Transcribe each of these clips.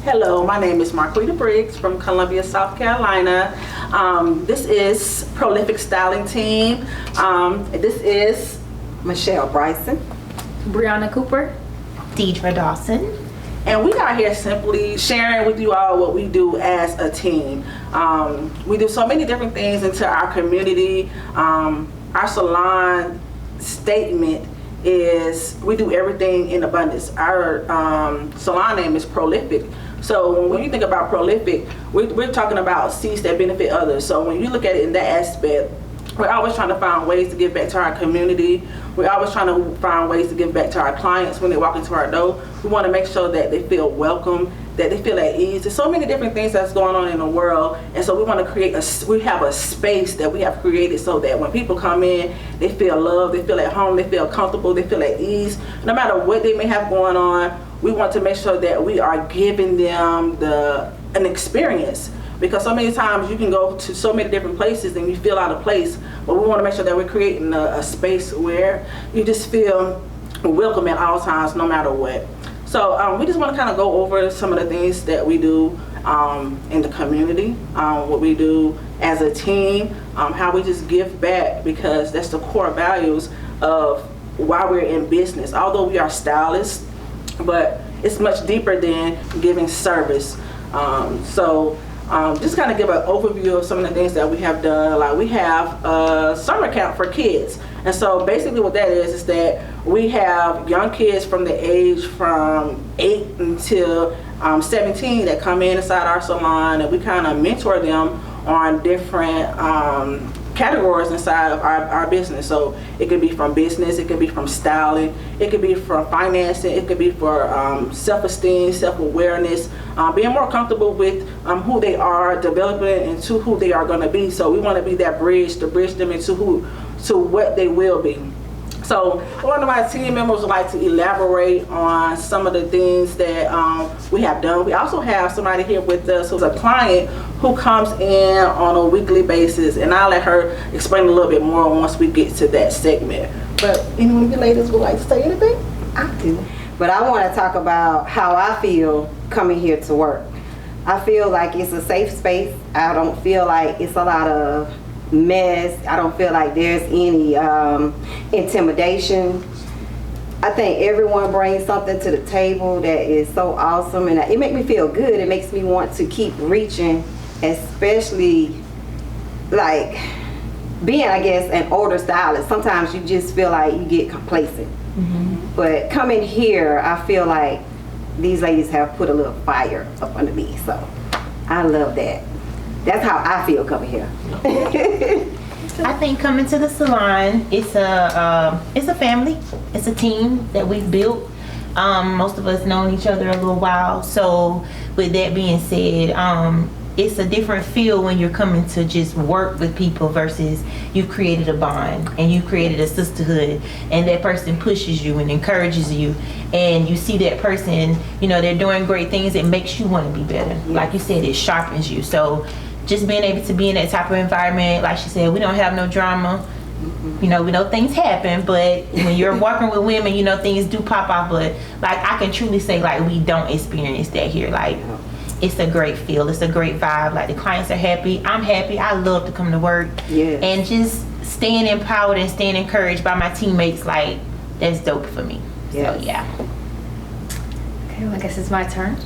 Hello, my name is Marquita Briggs from Columbia, South Carolina. This is Prolific Styling Team. This is Michelle Bryson. Brianna Cooper. Deidre Dawson. and we are here simply sharing with you all what we do as a team. We do so many different things into our community. Our salon statement is we do everything in abundance. Our salon name is Prolific. So when you think about prolific, we're talking about seeds that benefit others. So when you look at it in that aspect, we're always trying to find ways to give back to our community. We're always trying to find ways to give back to our clients when they walk into our door. We want to make sure that they feel welcome, that they feel at ease. There's so many different things that's going on in the world, and so we want to create we have a space that we have created so that when people come in, they feel loved, they feel at home, they feel comfortable, they feel at ease. No matter what they may have going on, we want to make sure that we are giving them an experience. Because so many times you can go to so many different places and you feel out of place, but we want to make sure that we're creating a space where you just feel welcome at all times, no matter what. So we just want to kind of go over some of the things that we do in the community, what we do as a team, how we just give back, because that's the core values of why we're in business. Although we are stylists, but it's much deeper than giving service. Just kind of give an overview of some of the things that we have done. Like we have a summer camp for kids. And so basically what that is that we have young kids from the age from 8 until 17 that come inside our salon, and we kind of mentor them on different categories inside of our business. So it could be from business, it could be from styling, it could be from financing, it could be for self-esteem, self-awareness, being more comfortable with who they are, developing into who they are going to be. So we want to be that bridge to bridge them into what they will be. So one of my team members would like to elaborate on some of the things that we have done. We also have somebody here with us who's a client who comes in on a weekly basis, and I'll let her explain a little bit more once we get to that segment. But any of you ladies would like to say anything? I do. But I want to talk about how I feel coming here to work. I feel like it's a safe space. I don't feel like it's a lot of mess. I don't feel like there's any intimidation. I think everyone brings something to the table that is so awesome, and it makes me feel good. It makes me want to keep reaching, especially like being, I guess, an older stylist. Sometimes you just feel like you get complacent. Mm-hmm. But coming here, I feel like these ladies have put a little fire up under me, so I love that. That's how I feel coming here. I think coming to the salon, it's a family, it's a team that we've built. Most of us known each other a little while. So with that being said, it's a different feel when you're coming to just work with people versus you've created a bond and you created a sisterhood, and that person pushes you and encourages you, and you see that person, they're doing great things. It makes you want to be better. Yes. Like you said, it sharpens you. So just being able to be in that type of environment, like she said, we don't have no drama. We know things happen, but when you're working with women, things do pop off. But like I can truly say, like, we don't experience that here. Like, it's a great feel, it's a great vibe. Like the clients are happy, I'm happy. I love to come to work. Yes. And just staying empowered and staying encouraged by my teammates, like that's dope for me. Yes. So yeah. Well, I guess it's my turn.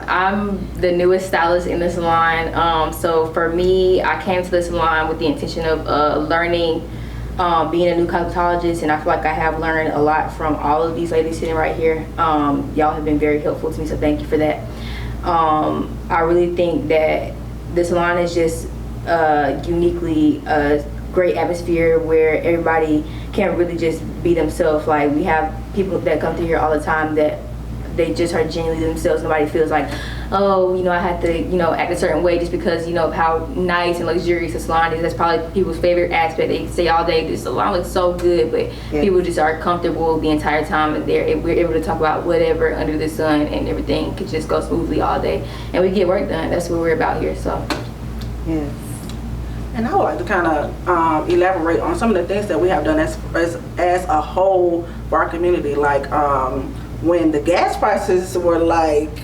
I'm the newest stylist in the salon. So for me, I came to the salon with the intention of learning, being a new cosmetologist, and I feel like I have learned a lot from all of these ladies sitting right here. Y'all have been very helpful to me, so thank you for that. I really think that the salon is just uniquely a great atmosphere where everybody can really just be themselves. Like we have people that come through here all the time that they just are genuinely themselves. Nobody feels like, oh, I have to, act a certain way just because, of how nice and luxurious the salon is. That's probably people's favorite aspect. They say all day, the salon looks so good, but people just are comfortable the entire time, and we're able to talk about whatever under the sun, and everything could just go smoothly all day, and we get work done. That's what we're about here. So yes. And I would like to kind of elaborate on some of the things that we have done as a whole for our community. Like when the gas prices were like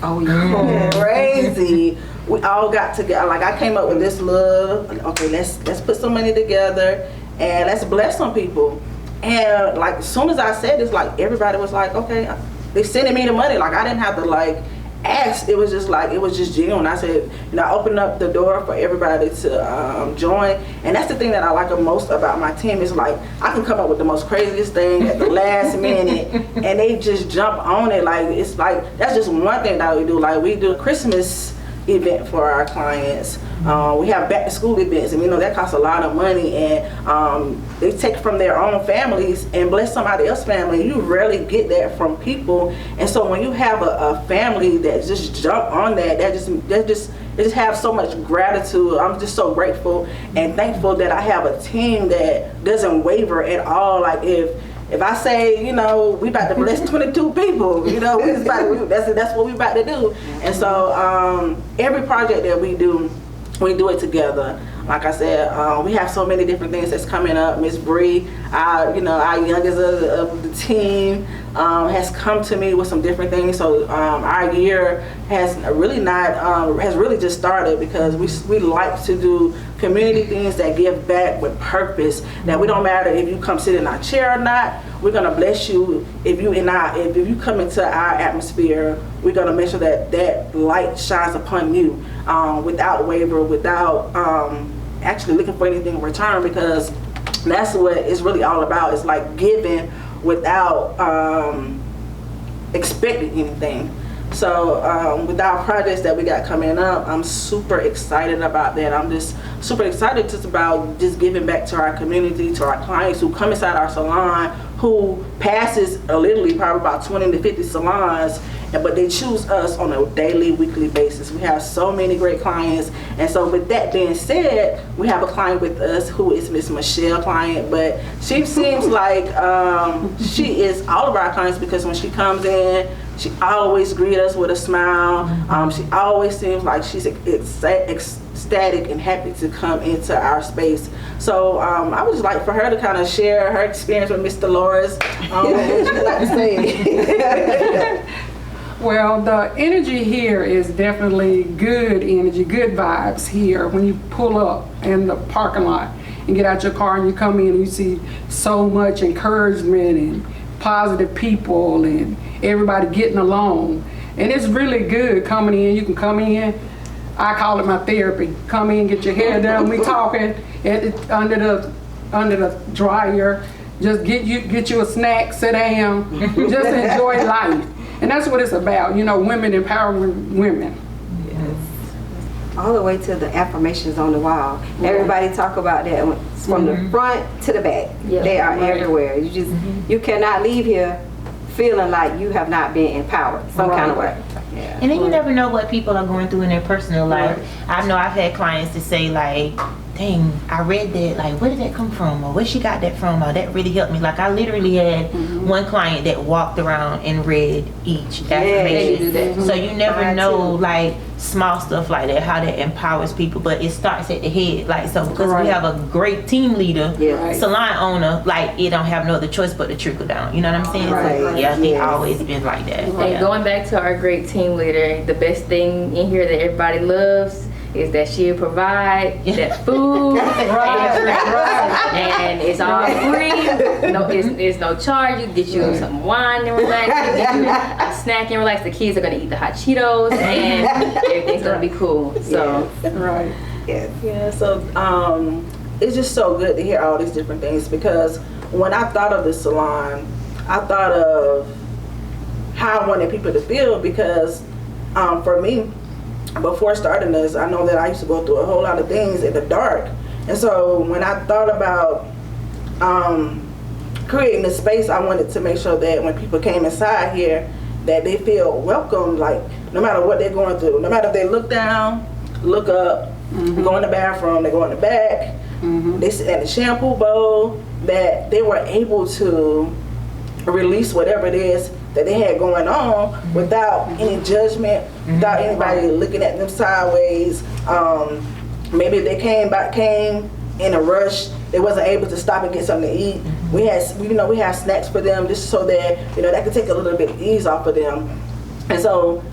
crazy, we all got together. Like I came up with this little, okay, let's put some money together and let's bless some people. And like as soon as I said this, like everybody was like, okay, they sending me the money. Like I didn't have to like ask. It was just like, it was just genuine. I said, you know, I opened up the door for everybody to join. And that's the thing that I like the most about my team is like, I can come up with the most craziest thing at the last minute and they just jump on it. Like, it's like, that's just one thing that we do. Like we do a Christmas event for our clients. We have back to school events, and we know that costs a lot of money, and they take from their own families and bless somebody else's family. You rarely get that from people, and so when you have a family that just jump on that just have so much gratitude. I'm just so grateful and thankful that I have a team that doesn't waver at all. Like if I say, you know, we about to bless 22 people, you know, that's what we about to do. And so every project that we do it together. Like I said, we have so many different things that's coming up. Miss Bree, our youngest of the team, has come to me with some different things. So our year has really just started because we like to do community things that give back with purpose. That we don't matter if you come sit in our chair or not. We're gonna bless you if you come into our atmosphere. We're gonna make sure that light shines upon you without waver, without actually looking for anything in return, because that's what it's really all about. It's like giving without expecting anything. So with our projects that we got coming up, I'm super excited about that. I'm just super excited just about just giving back to our community, to our clients who come inside our salon, who passes literally probably about 20 to 50 salons, but they choose us on a daily, weekly basis. We have so many great clients. And so with that being said, we have a client with us who is Miss Michelle client, but she seems like she is all of our clients, because when she comes in, she always greets us with a smile. She always seems like she's ecstatic and happy to come into our space. So I would just like for her to kind of share her experience with Miss Dolores. What would you like to say? Well, the energy here is definitely good energy, good vibes here. When you pull up in the parking lot and get out your car and you come in and you see so much encouragement and positive people and everybody getting along. And it's really good coming in. You can come in, I call it my therapy. Come in, get your hair done, we talking under the dryer. Just get you a snack, sit down, just enjoy life. And that's what it's about, you know, women empowering women. Yes. All the way to the affirmations on the wall. Yeah. Everybody talk about that from the front to the back. Yeah. They are everywhere. You cannot leave here feeling like you have not been empowered some kind of way. Yeah. And then you never know what people are going through in their personal life. I know I've had clients to say like, dang, I read that, like, where did that come from? Or where she got that from? Or that really helped me. Like, I literally had one client that walked around and read each affirmation. So you never know, like, small stuff like that, how that empowers people. But it starts at the head. Like, so because we have a great team leader, salon owner, like, it don't have no other choice but to trickle down. You know what I'm saying? So, yeah, it always been like that. And going back to our great team leader, the best thing in here that everybody loves is that she'll provide that food and it's all free. No, it's no charge. You get you some wine and relax. You get you a snack and relax. The kids are gonna eat the hot Cheetos and everything's gonna be cool. So Yeah. So it's just so good to hear all these different things, because when I thought of the salon, I thought of how I wanted people to feel, because for me, before starting this, I know that I used to go through a whole lot of things in the dark. And so when I thought about creating this space, I wanted to make sure that when people came inside here, that they feel welcome, like no matter what they're going through, no matter if they look down, look up, go in the bathroom, they go in the back, they sit in the shampoo bowl, that they were able to release whatever it is that they had going on without any judgment, without anybody looking at them sideways. Maybe if they came in a rush, they wasn't able to stop and get something to eat. We have snacks for them just so that that could take a little bit of ease off of them. And so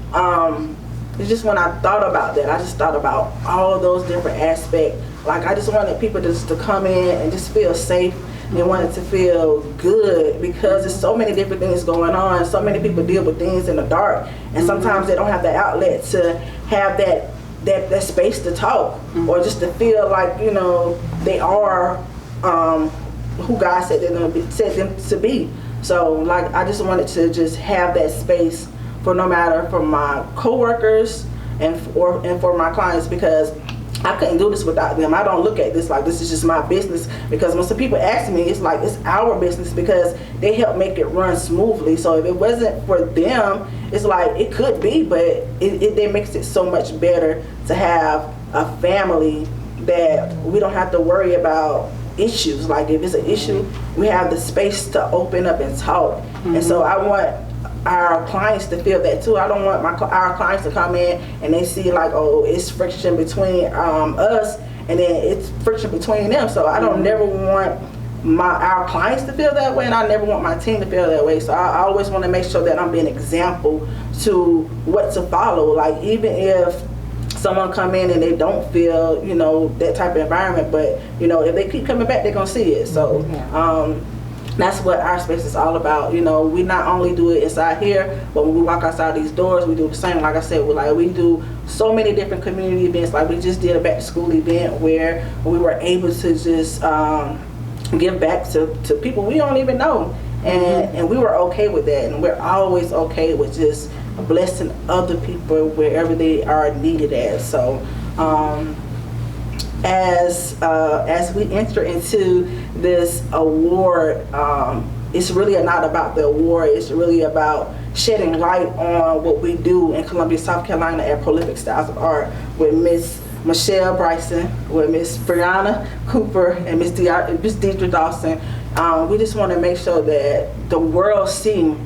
it's just when I thought about that, I just thought about all of those different aspects. Like I just wanted people just to come in and just feel safe and wanted to feel good, because there's so many different things going on. So many people deal with things in the dark, and sometimes they don't have the outlet to have that space to talk, or just to feel like they are who God said them to be. So like I just wanted to just have that space for my coworkers and for my clients, because I couldn't do this without them. I don't look at this like this is just my business, because when some people ask me, it's like it's our business, because they help make it run smoothly. So if it wasn't for them, it's like it could be, but it makes it so much better to have a family that we don't have to worry about issues. Like if it's an issue, we have the space to open up and talk. And so I want our clients to feel that too. I don't want our clients to come in and they see like, oh, it's friction between us, and then it's friction between them. So I don't never want our clients to feel that way, and I never want my team to feel that way. So I always want to make sure that I'm being an example to what to follow. Like even if someone come in and they don't feel that type of environment, but if they keep coming back, they're gonna see it. So that's what our space is all about. We not only do it inside here, but when we walk outside these doors, we do the same. Like I said, we do so many different community events. Like we just did a back to school event where we were able to just give back to people we don't even know, and we were okay with that. And we're always okay with just blessing other people wherever they are needed at. So as we enter into this award, it's really not about the award. It's really about shedding light on what we do in Columbia, South Carolina at Prolific Styles of Art with Miss Michelle Bryson, with Miss Brianna Cooper, and Miss Deidre Dawson. We just want to make sure that the world see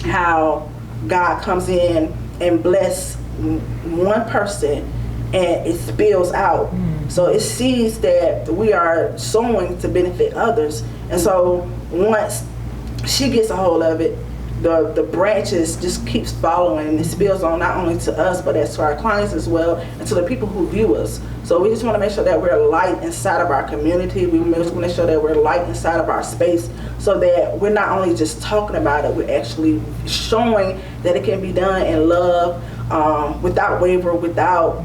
how God comes in and bless one person and it spills out. So it sees that we are sowing to benefit others. And so once she gets a hold of it, the branches just keeps following, and it spills on not only to us, but as to our clients as well, and to the people who view us. So we just want to make sure that we're light inside of our community. We want to make sure that we're light inside of our space, so that we're not only just talking about it, we're actually showing that it can be done in love, without waver, without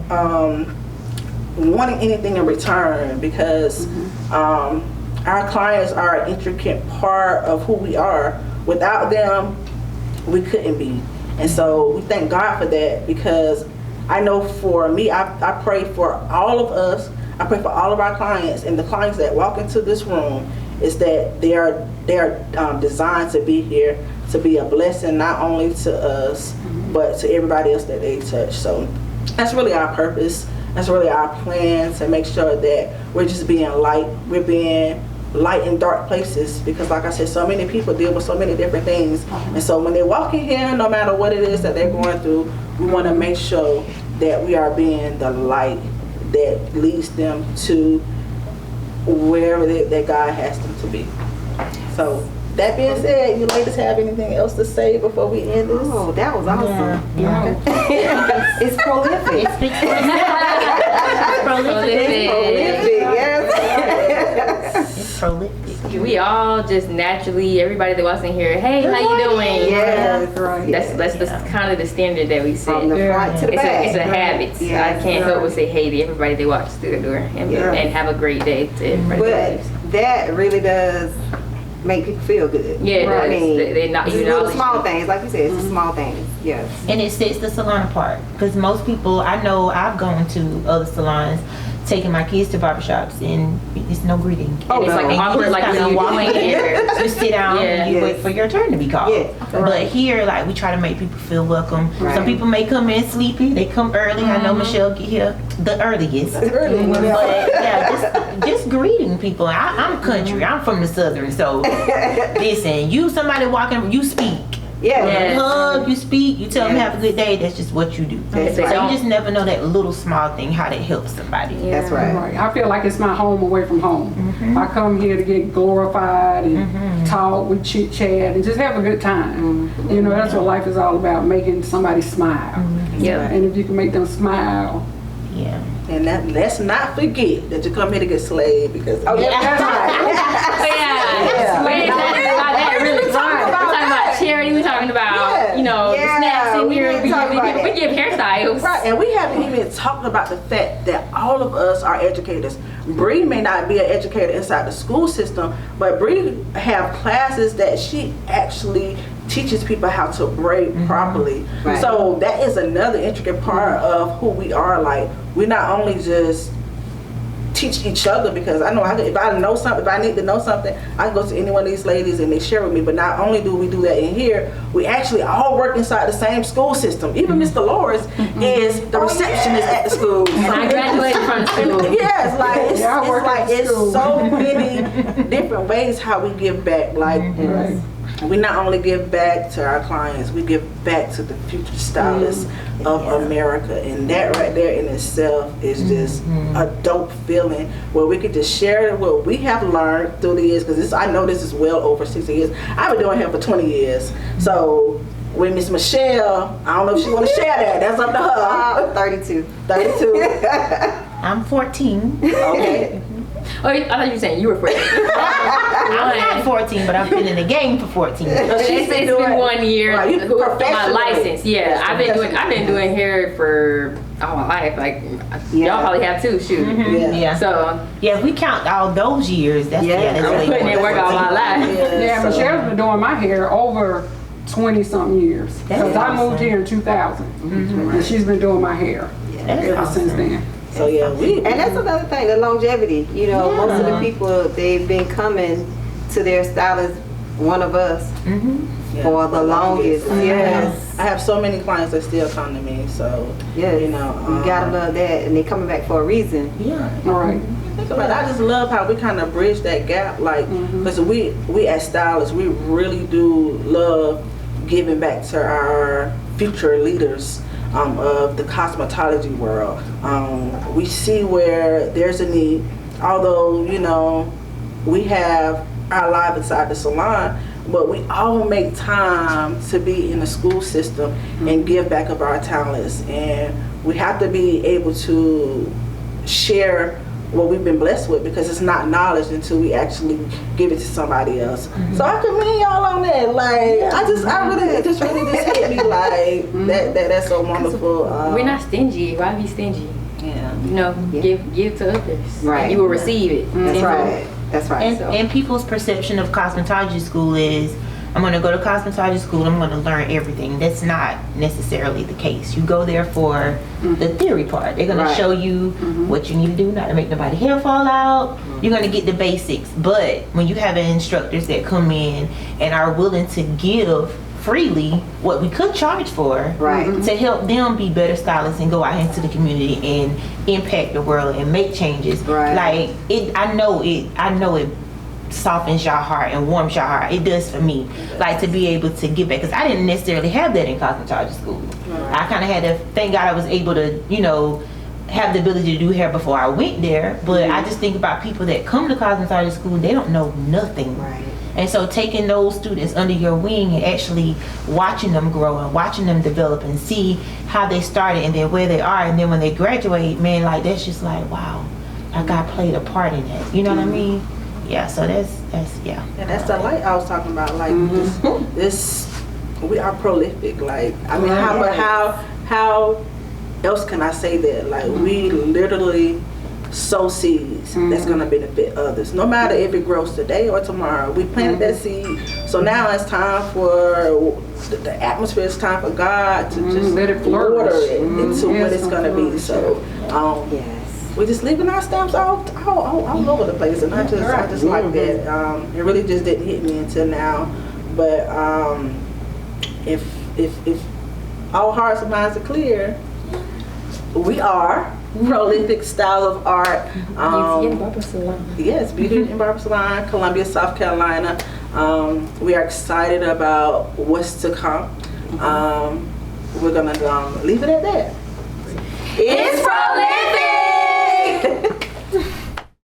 wanting anything in return, because our clients are an intricate part of who we are. Without them, we couldn't be. And so we thank God for that, because I know for me, I pray for all of us. I pray for all of our clients, and the clients that walk into this room is that they are designed to be here to be a blessing, not only to us, but to everybody else that they touch. So that's really our purpose. That's really our plan, to make sure that we're just being light. We're being light in dark places, because like I said, so many people deal with so many different things. And so when they walk in here, no matter what it is that they're going through, we want to make sure that we are being the light that leads them to wherever that God has them to be. So that being said, you ladies have anything else to say before we end this? Oh, that was awesome. Yeah. It's prolific. It speaks for itself. It's prolific. Prolific, yes. It's prolific. We all just naturally, everybody that walks in here, hey, how you doing? Yes. Right. That's kind of the standard that we set. From the front to the back. It's a habit. Yes. I can't help but say hey to everybody that walks through the door, and have a great day to everybody. But that really does make people feel good. Yeah, it I does. mean, They not it's you little know small things, like you said, it's the small things. Yes. And it sets the salon apart, because most people, I know I've gone to other salons taking my kids to barbershops, and it's no greeting. Oh, It's like no. awkward, like Kinda when you walk walk in. You sit down and you Yes. wait for your turn to be called. Yeah. But here, like, we try to make people feel welcome. Right. Some people may come in sleepy. They come early. I know Michelle get here the earliest. But yeah, just greeting people. I'm country. I'm from the southern, so listen. You somebody walking, you speak. Yeah. You hug, you speak, you tell them Yes. have a good day. That's just what you do. That's So right. you just never know that little small thing, how that helps somebody. That's right. Right. I feel like it's my home away from home. I come here to get glorified and talk, we chit chat, and just have a good time. You know, that's what life is all about, making somebody smile. Yeah. And if you can make them smile, Yeah. And let's not forget that you come here to get slayed because Oh, yeah. that's right. Yeah. We're excited about that, really. We're talking about charity. We're talking about, you know, the Yeah, snacks in we here. didn't We talk about give that. hairstyles. Right, and we haven't even talked about the fact that all of us are educators. Bree may not be an educator inside the school system, but Bree have classes that she actually teaches people how to braid properly. Right. So that is another intricate part of who we are. Like, we not only just teach each other, because I know if I know something, if I need to know something, I can go to any one of these ladies and they share with me. But not only do we do that in here, we actually all work inside the same school system. Even Miss Dolores is the receptionist at the school. And I graduated from the school. Yes, like it's, Yeah, I work at it's school. so many different ways how we give back. Like Right. we not only give back to our clients, we give back to the future stylists of America, and that right there in itself is just a dope feeling where we could just share what we have learned through the years. Because I know this is well over 60 years. I've been doing hair for 20 years, so. With Miss Michelle, I don't know if she want to share that. That's up to her. 32. 32. I'm 14. Okay. Oh, I thought you were saying you were 14. I'm not 14, but I've been in the game for 14 years. It's been 1 year. Right, you for my professionally. license. Yeah, Yes, I've been doing hair for all my life. Like y'all probably have too. Shoot. Yeah. Yeah. So Yeah, if we count all those years, that's Yeah. that's I'm way putting in more. work all my life. Yeah, so- Michelle's been doing my hair over 20-something years. That's Because I moved awesome. here in 2000. And she's been doing my hair That's ever awesome. since then. So yeah, And that's another thing, the longevity. You know, most of the people, they've been coming to their stylist, one of us, for the longest. Yes. I have so many clients that still come to me. So Yes. you know, You gotta love that. And they coming back for a reason. Yeah. All right. think about it. I just love how we kind of bridge that gap, like because we as stylists, we really do love giving back to our future leaders of the cosmetology world. We see where there's a need, although you know we have our life inside the salon, but we all make time to be in the school system and give back of our talents, and we have to be able to share what we've been blessed with, because it's not knowledge until we actually give it to somebody else. So I commend y'all on that. Like it just really just hit me like that's so wonderful. We're not stingy. Why be stingy? Yeah. You know, give to others. Right. And you will receive it. That's right. That's right. And, So. and people's perception of cosmetology school is, I'm going to go to cosmetology school, I'm going to learn everything. That's not necessarily the case. You go there for the theory part. They're going to show you what you need to do, not to make nobody hair fall out. You're going to get the basics. But when you have instructors that come in and are willing to give freely what we could charge for, to help them be better stylists and go out into the community and impact the world and make changes. Like I know it softens your heart and warms your heart. It does for me. Like to be able to give back, because I didn't necessarily have that in cosmetology school. I kind of had to, thank God I was able to, you know, have the ability to do hair before I went there. But I just think about people that come to cosmetology school, they don't know nothing. And so taking those students under your wing and actually watching them grow and watching them develop and see how they started and then where they are, and then when they graduate, man, like that's just like, wow, like God played a part in that. You know what I mean? Yeah, so that's yeah. And that's the light I was talking about. Like this, we are prolific. Like I mean, how else can I say that? Like we literally sow seeds that's gonna benefit others. No matter if it grows today or tomorrow, we planted that seed. So now it's time for the atmosphere. It's time for God to just Let it flourish. water it into what it's gonna be. So we're just leaving our stamps all over the place, and I just like that. It really just didn't hit me until now, but if all hearts and minds are clear, we are prolific styles of art. Barber salon. Yes, Beauty and Barber Salon, Columbia, South Carolina. We are excited about what's to come. We're gonna leave it at that. It's prolific!